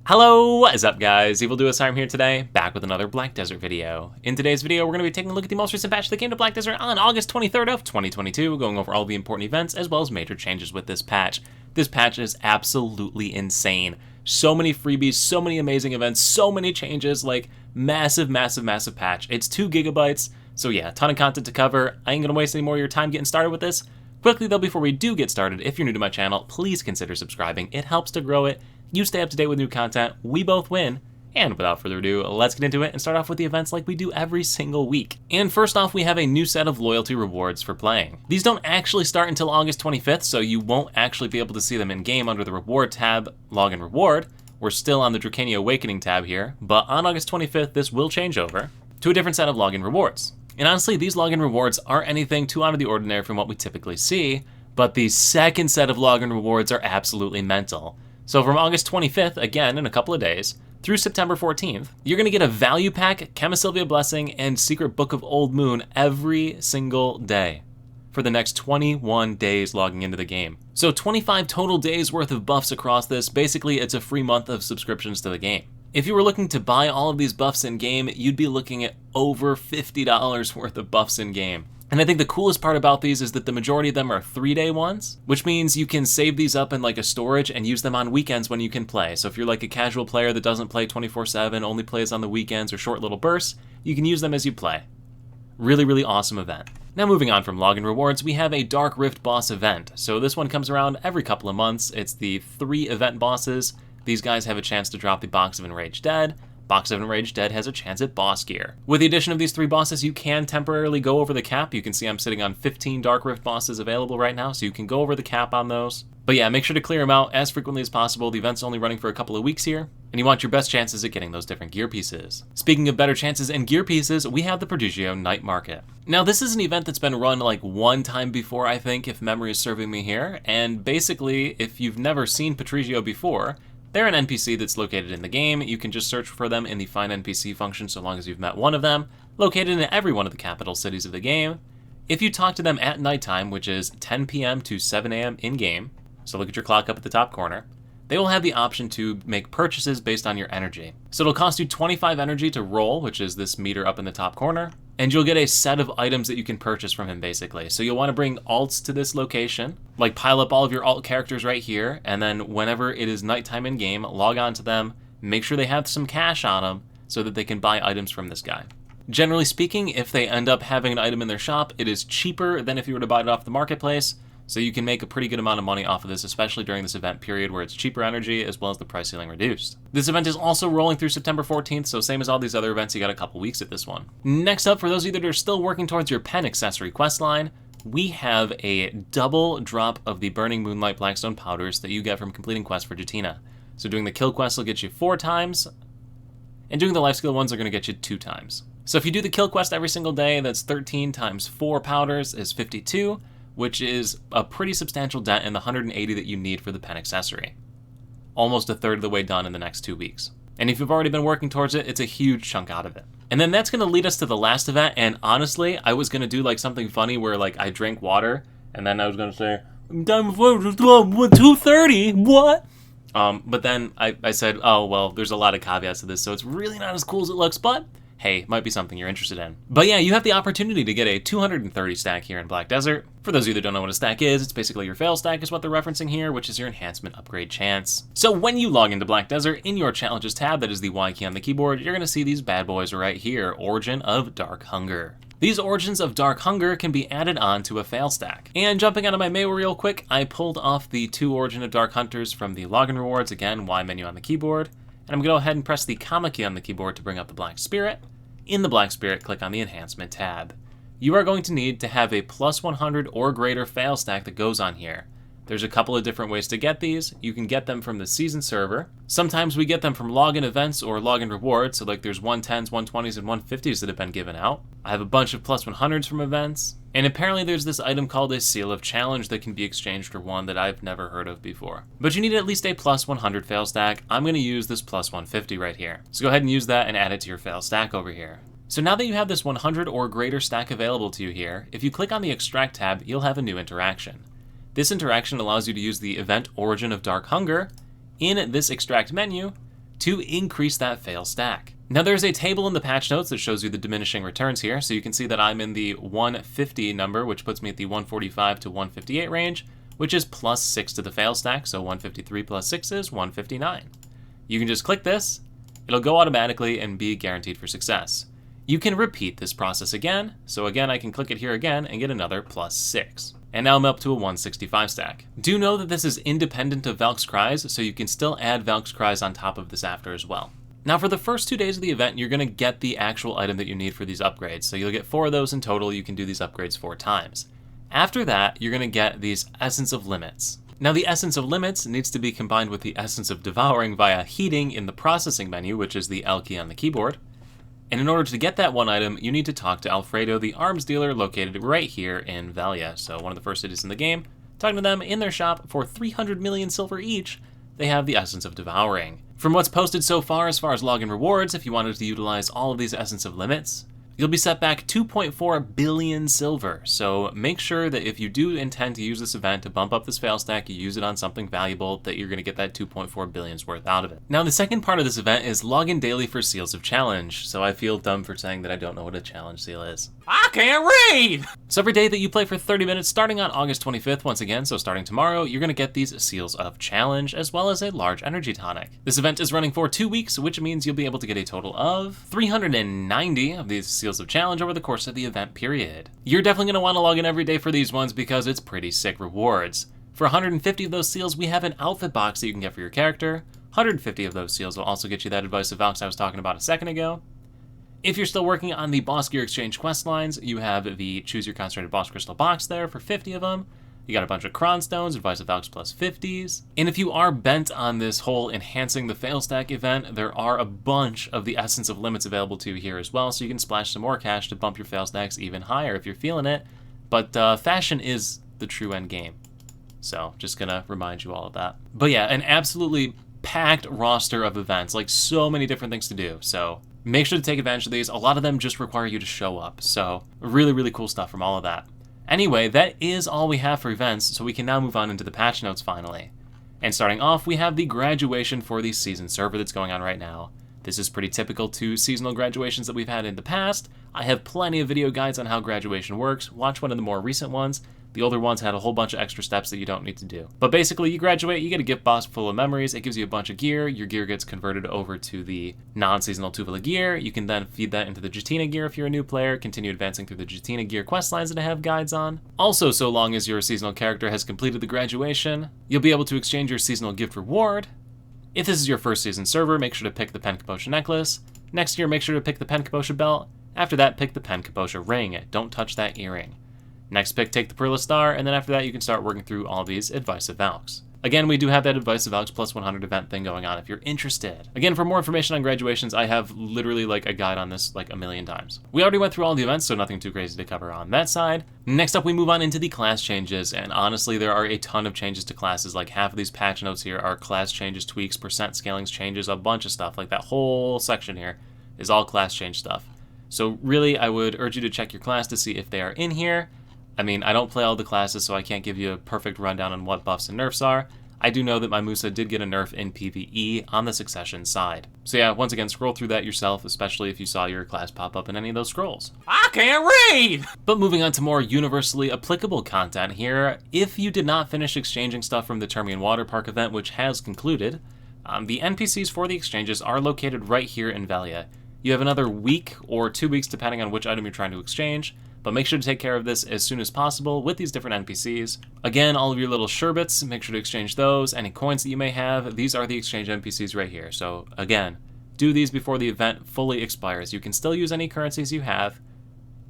Hello, what is up guys? I'm here today, back with another Black Desert video. In today's video, we're going to be taking a look at the most recent patch that came to Black Desert on August 23rd of 2022, going over all the important events as well as major changes with this patch. This patch is absolutely insane. So many freebies, so many amazing events, so many changes, like massive patch. It's 2 gigabytes, so yeah, a ton of content to cover. I ain't going to waste any more of your time getting started with this. Quickly though, before we do get started, if you're new to my channel, please consider subscribing. It helps to grow it. You stay up to date with new content, we both win, and without further ado, let's get into it and start off with the events like we do every single week. And first off, we have a new set of loyalty rewards for playing. These don't actually start until August 25th, so you won't actually be able to see them in-game under the reward tab, login reward. We're still on the Dracania Awakening tab here, but on August 25th, this will change over to a different set of login rewards. And honestly, these login rewards aren't anything too out of the ordinary from what we typically see, but the second set of login rewards are absolutely mental. So from August 25th, again in a couple of days, through September 14th, you're going to get a value pack, kamasylve blessing, and secret book of Old Moon every single day for the next 21 days logging into the game. So 25 total days worth of buffs across this. Basically, it's a free month of subscriptions to the game. If you were looking to buy all of these buffs in game, you'd be looking at over $50 worth of buffs in game. And I think the coolest part about these is that the majority of them are 3-day ones, which means you can save these up in like a storage and use them on weekends when you can play. So if you're like a casual player that doesn't play 24/7, only plays on the weekends or short little bursts, you can use them as you play. Really awesome event. Now moving on from login rewards, we have a Dark Rift boss event. So this one comes around every couple of months. It's the 3 event bosses. These guys have a chance to drop the Box of Enraged Dead. Box of Enraged Dead has a chance at boss gear. With the addition of these 3 bosses, you can temporarily go over the cap. You can see I'm sitting on 15 Dark Rift bosses available right now, so you can go over the cap on those. But yeah, make sure to clear them out as frequently as possible. The event's only running for a couple of weeks here, and you want your best chances at getting those different gear pieces. Speaking of better chances and gear pieces, we have the patrigio Night Market. Now this is an event that's been run like 1 time before, I think, if memory is serving me here, and basically, if you've never seen patrigio before, they're an NPC that's located in the game. You can just search for them in the Find NPC function so long as you've met one of them, located in every one of the capital cities of the game. If you talk to them at nighttime, which is 10 p.m. to 7 a.m. in-game, so look at your clock up at the top corner, they will have the option to make purchases based on your energy. So it'll cost you 25 energy to roll, which is this meter up in the top corner, and you'll get a set of items that you can purchase from him basically. So you'll want to bring alts to this location, like pile up all of your alt characters right here, and then whenever it is nighttime in game, log on to them, make sure they have some cash on them so that they can buy items from this guy. Generally speaking, if they end up having an item in their shop, it is cheaper than if you were to buy it off the marketplace, so you can make a pretty good amount of money off of this, especially during this event period where it's cheaper energy as well as the price ceiling reduced. This event is also rolling through September 14th, so same as all these other events, you got a couple weeks at this one. Next up, for those of you that are still working towards your pen accessory questline, we have a double drop of the Burning Moonlight Blackstone powders that you get from completing quests for Jetina. So doing the kill quest will get you 4 times, and doing the life skill ones are going to get you 2 times. So if you do the kill quest every single day, that's 13 times 4 powders is 52, which is a pretty substantial dent in the 180 that you need for the pen accessory. Almost a third of the way done in the next 2 weeks. And if you've already been working towards it, it's a huge chunk out of it. And then that's gonna lead us to the last event, and honestly, I was gonna do like something funny where like I drank water, and then I was gonna say, I'm done before 2:30, what? But then I said, oh, well, there's a lot of caveats to this, so it's really not as cool as it looks, but hey, might be something you're interested in. But yeah, you have the opportunity to get a 230 stack here in Black Desert. For those of you that don't know what a stack is, it's basically your Failstack is what they're referencing here, which is your enhancement upgrade chance. So when you log into Black Desert, in your challenges tab, that is the Y key on the keyboard, you're gonna see these bad boys right here, Origin of Dark Hunger. These Origins of Dark Hunger can be added on to a Failstack. And jumping out of my mail real quick, I pulled off the 2 Origin of Dark Hunters from the login rewards, again, Y menu on the keyboard, and I'm gonna go ahead and press the comma key on the keyboard to bring up the Black Spirit. In the Black Spirit, click on the Enhancement tab. You are going to need to have a plus 100 or greater Failstack that goes on here. There's a couple of different ways to get these. You can get them from the season server. Sometimes we get them from login events or login rewards, so like there's 110s, 120s, and 150s that have been given out. I have a bunch of plus 100s from events. And apparently there's this item called a Seal of Challenge that can be exchanged for one that I've never heard of before. But you need at least a plus 100 Failstack. I'm going to use this plus 150 right here. So go ahead and use that and add it to your Failstack over here. So now that you have this 100 or greater stack available to you here, if you click on the Extract tab, you'll have a new interaction. This interaction allows you to use the event Origin of Dark Hunger in this Extract menu to increase that fail stack. Now there's a table in the patch notes that shows you the diminishing returns here, so you can see that I'm in the 150 number, which puts me at the 145 to 158 range, which is plus 6 to the fail stack, so 153 plus 6 is 159. You can just click this, it'll go automatically and be guaranteed for success. You can repeat this process again, so again I can click it here again and get another plus 6. And now I'm up to a 165 stack. Do know that this is independent of Valk's Cries, so you can still add Valk's Cries on top of this after as well. Now for the first 2 days of the event, you're going to get the actual item that you need for these upgrades, so you'll get 4 of those in total. You can do these upgrades 4 times. After that, you're going to get these Essence of Limits. Now the Essence of Limits needs to be combined with the Essence of Devouring via heating in the processing menu, which is the L key on the keyboard. And in order to get that one item, you need to talk to Alfredo, the arms dealer located right here in Valia. So one of the first cities in the game, talking to them in their shop for 300 million silver each, they have the Essence of Devouring. From what's posted so far as login rewards, if you wanted to utilize all of these Essence of Limits, you'll be set back 2.4 billion silver, so make sure that if you do intend to use this event to bump up this fail stack, you use it on something valuable, that you're going to get that 2.4 billion's worth out of it. Now the second part of this event is log in daily for Seals of Challenge, so I feel dumb for saying that I don't know what a challenge seal is. I can't read! So every day that you play for 30 minutes, starting on August 25th, once again, so starting tomorrow, you're going to get these Seals of Challenge, as well as a large energy tonic. This event is running for 2 weeks, which means you'll be able to get a total of 390 of these Seals of Challenge over the course of the event period. You're definitely going to want to log in every day for these ones because it's pretty sick rewards. For 150 of those seals, we have an outfit box that you can get for your character. 150 of those seals will also get you that Advice of Valks I was talking about a second ago. If you're still working on the Boss Gear Exchange quest lines, you have the Choose Your Concentrated Boss Crystal box there for 50 of them. You got a bunch of Cron Stones, Advice of Valks plus 50s. And if you are bent on this whole enhancing the Failstack event, there are a bunch of the Essence of Limits available to you here as well, so you can splash some more cash to bump your Failstacks even higher if you're feeling it. But fashion is the true end game. So just gonna remind you all of that. But yeah, an absolutely packed roster of events, like so many different things to do. So make sure to take advantage of these. A lot of them just require you to show up. So really, really cool stuff from all of that. Anyway, that is all we have for events, so we can now move on into the patch notes finally. And starting off, we have the graduation for the season server that's going on right now. This is pretty typical to seasonal graduations that we've had in the past. I have plenty of video guides on how graduation works. Watch one of the more recent ones. The older ones had a whole bunch of extra steps that you don't need to do. But basically, you graduate, you get a gift box full of memories, it gives you a bunch of gear, your gear gets converted over to the non-seasonal Tuvala gear, you can then feed that into the Jetina gear if you're a new player, continue advancing through the Jetina gear quest lines that I have guides on. Also, so long as your seasonal character has completed the graduation, you'll be able to exchange your seasonal gift reward. If this is your first season server, make sure to pick the Penkaposha necklace. Next year, make sure to pick the Penkaposha belt. After that, pick the Penkaposha ring. Don't touch that earring. Next pick, take the Perla Star, and then after that you can start working through all these Advice of Valks. Again, we do have that Advice of Valks plus 100 event thing going on if you're interested. Again, for more information on graduations, I have literally like a guide on this like a million times. We already went through all the events, so nothing too crazy to cover on that side. Next up, we move on into the class changes, and honestly, there are a ton of changes to classes. Like half of these patch notes here are class changes, tweaks, percent scalings changes, a bunch of stuff. Like that whole section here is all class change stuff. So really, I would urge you to check your class to see if they are in here. I mean, I don't play all the classes, so I can't give you a perfect rundown on what buffs and nerfs are. I do know that my Musa did get a nerf in PvE on the Succession side. So yeah, once again, scroll through that yourself, especially if you saw your class pop up in any of those scrolls. I can't read! But moving on to more universally applicable content here, if you did not finish exchanging stuff from the Termian Water Park event, which has concluded, the NPCs for the exchanges are located right here in Valia. You have another week or 2 weeks depending on which item you're trying to exchange, but make sure to take care of this as soon as possible with these different NPCs. Again, all of your little sherbets, make sure to exchange those. Any coins that you may have, these are the exchange NPCs right here. So again, do these before the event fully expires. You can still use any currencies you have.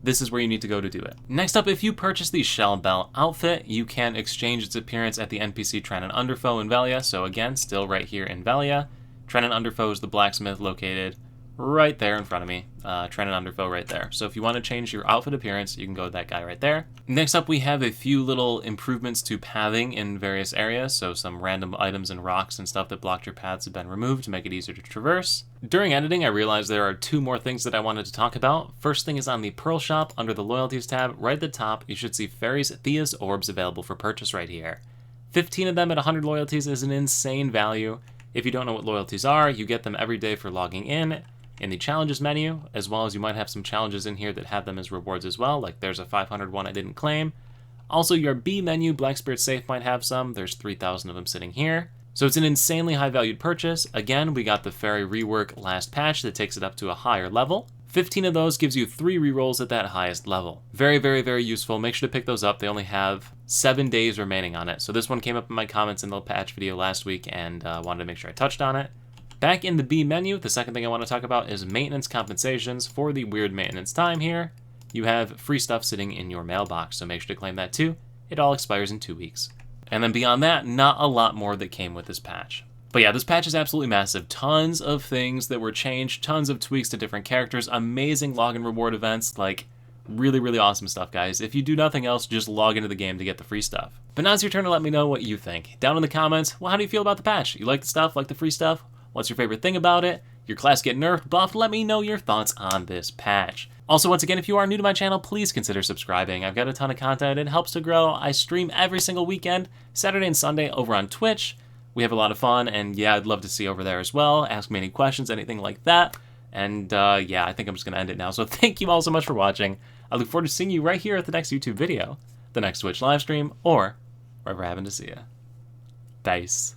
This is where you need to go to do it. Next up, if you purchase the Shell Bell outfit, you can exchange its appearance at the NPC Trenin Underfoe in Valia. So again, still right here in Valia. Trenin Underfoe is the blacksmith located right there in front of me. Trenin Underfoe right there. So if you want to change your outfit appearance, you can go with that guy right there. Next up, we have a few little improvements to pathing in various areas. So some random items and rocks and stuff that blocked your paths have been removed to make it easier to traverse. During editing, I realized there are 2 more things that I wanted to talk about. First thing is on the Pearl Shop under the Loyalties tab, right at the top, you should see Fairies Thea's Orbs available for purchase right here. 15 of them at 100 loyalties is an insane value. If you don't know what loyalties are, you get them every day for logging in the challenges menu, as well as you might have some challenges in here that have them as rewards as well, like there's a 500 one I didn't claim. Also, your B menu, Black Spirit Safe, might have some. There's 3,000 of them sitting here. So it's an insanely high-valued purchase. Again, we got the Fairy rework last patch that takes it up to a higher level. 15 of those gives you 3 rerolls at that highest level. Very, very, very useful. Make sure to pick those up. They only have 7 days remaining on it. So this one came up in my comments in the patch video last week, and wanted to make sure I touched on it. Back in the B menu, the second thing I want to talk about is maintenance compensations. For the weird maintenance time here, you have free stuff sitting in your mailbox, so make sure to claim that too. It all expires in 2 weeks. And then beyond that, not a lot more that came with this patch. But yeah, this patch is absolutely massive. Tons of things that were changed, tons of tweaks to different characters, amazing login reward events, like really, really awesome stuff, guys. If you do nothing else, just log into the game to get the free stuff. But now it's your turn to let me know what you think. Down in the comments, well, how do you feel about the patch? You like the stuff, like the free stuff? What's your favorite thing about it? Your class get nerfed, buffed? Let me know your thoughts on this patch. Also, once again, if you are new to my channel, please consider subscribing. I've got a ton of content. It helps to grow. I stream every single weekend, Saturday and Sunday, over on Twitch. We have a lot of fun, and yeah, I'd love to see you over there as well. Ask me any questions, anything like that. And yeah, I think I'm just going to end it now. So thank you all so much for watching. I look forward to seeing you right here at the next YouTube video, the next Twitch live stream, or wherever I happen to see you. Peace.